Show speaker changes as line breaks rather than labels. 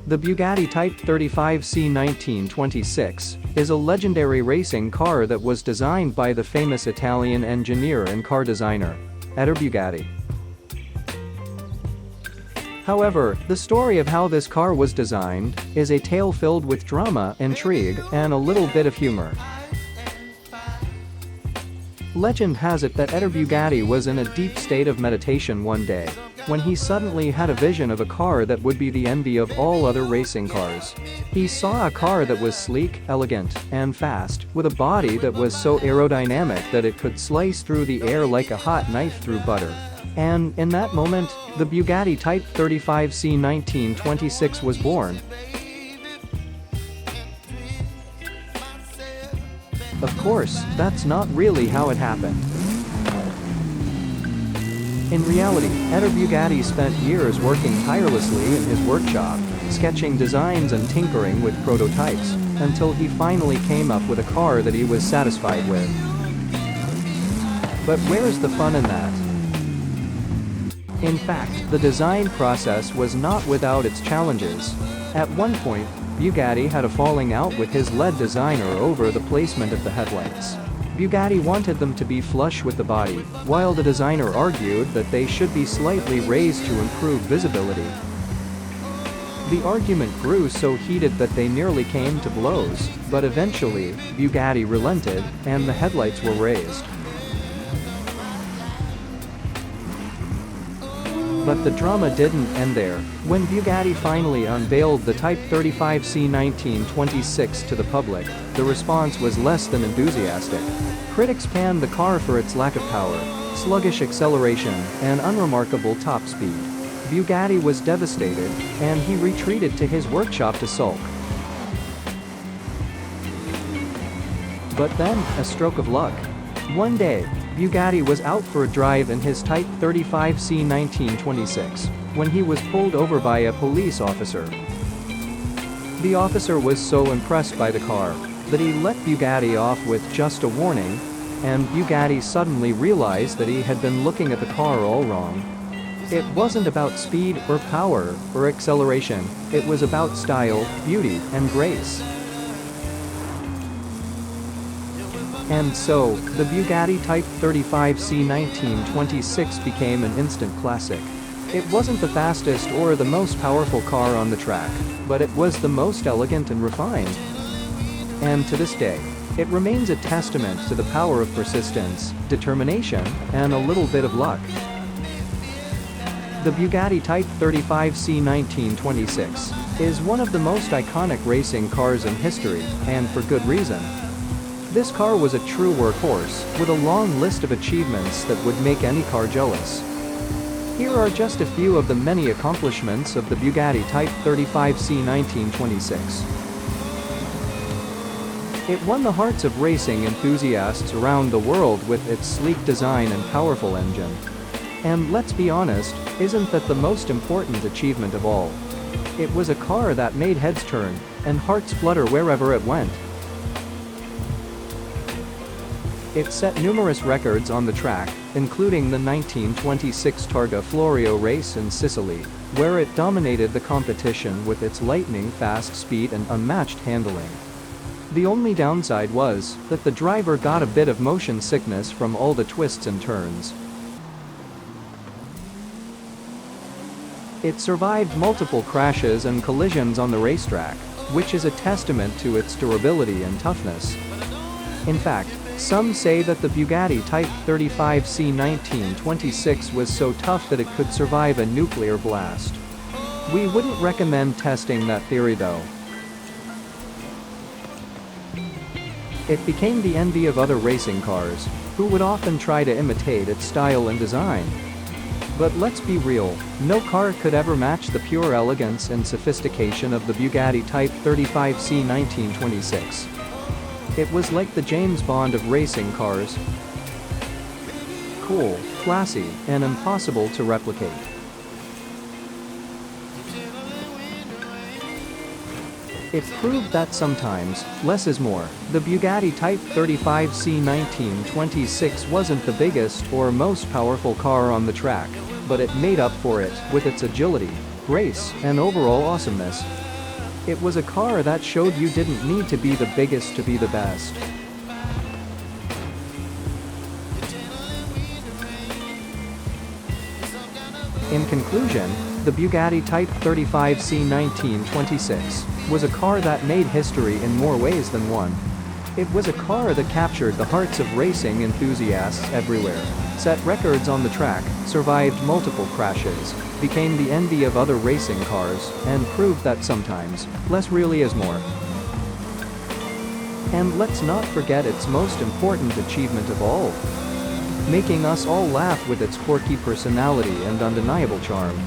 The Bugatti Type 35C 1926 is a legendary racing car that was designed by the famous Italian engineer and car designer, Ettore Bugatti. However, the story of how this car was designed is a tale filled with drama, intrigue, and a little bit of humor. Legend has it that Ettore Bugatti was in a deep state of meditation one day when he suddenly had a vision of a car that would be the envy of all other racing cars. He saw a car that was sleek, elegant, and fast, with a body that was so aerodynamic that it could slice through the air like a hot knife through butter. And, in that moment, the Bugatti Type 35C 1926 was born. Of course, that's not really how it happened. In reality, Ettore Bugatti spent years working tirelessly in his workshop, sketching designs and tinkering with prototypes, until he finally came up with a car that he was satisfied with. But where's the fun in that? In fact, the design process was not without its challenges. At one point, Bugatti had a falling out with his lead designer over the placement of the headlights. Bugatti wanted them to be flush with the body, while the designer argued that they should be slightly raised to improve visibility. The argument grew so heated that they nearly came to blows, but eventually, Bugatti relented, and the headlights were raised. But the drama didn't end there. When Bugatti finally unveiled the Type 35C 1926 to the public, the response was less than enthusiastic. Critics panned the car for its lack of power, sluggish acceleration, and unremarkable top speed. Bugatti was devastated, and he retreated to his workshop to sulk. But then, a stroke of luck. One day, Bugatti was out for a drive in his Type 35C 1926 when he was pulled over by a police officer. The officer was so impressed by the car that he let Bugatti off with just a warning, and Bugatti suddenly realized that he had been looking at the car all wrong. It wasn't about speed or power or acceleration, it was about style, beauty, and grace. And so, the Bugatti Type 35C 1926 became an instant classic. It wasn't the fastest or the most powerful car on the track, but it was the most elegant and refined. And to this day, it remains a testament to the power of persistence, determination, and a little bit of luck. The Bugatti Type 35C 1926 is one of the most iconic racing cars in history, and for good reason. This car was a true workhorse, with a long list of achievements that would make any car jealous. Here are just a few of the many accomplishments of the Bugatti Type 35C 1926. It won the hearts of racing enthusiasts around the world with its sleek design and powerful engine. And let's be honest, isn't that the most important achievement of all? It was a car that made heads turn, and hearts flutter wherever it went. It set numerous records on the track, including the 1926 Targa Florio race in Sicily, where it dominated the competition with its lightning-fast speed and unmatched handling. The only downside was that the driver got a bit of motion sickness from all the twists and turns. It survived multiple crashes and collisions on the racetrack, which is a testament to its durability and toughness. In fact, some say that the Bugatti Type 35C 1926 was so tough that it could survive a nuclear blast. We wouldn't recommend testing that theory though. It became the envy of other racing cars, who would often try to imitate its style and design. But let's be real, no car could ever match the pure elegance and sophistication of the Bugatti Type 35C 1926. It was like the James Bond of racing cars. Cool, classy, and impossible to replicate. It proved that sometimes, less is more. The Bugatti Type 35C 1926 wasn't the biggest or most powerful car on the track, but it made up for it with its agility, grace, and overall awesomeness. It was a car that showed you didn't need to be the biggest to be the best. In conclusion, the Bugatti Type 35C 1926 was a car that made history in more ways than one. It was a car that captured the hearts of racing enthusiasts everywhere, set records on the track, survived multiple crashes, became the envy of other racing cars, and proved that sometimes, less really is more. And let's not forget its most important achievement of all, making us all laugh with its quirky personality and undeniable charm.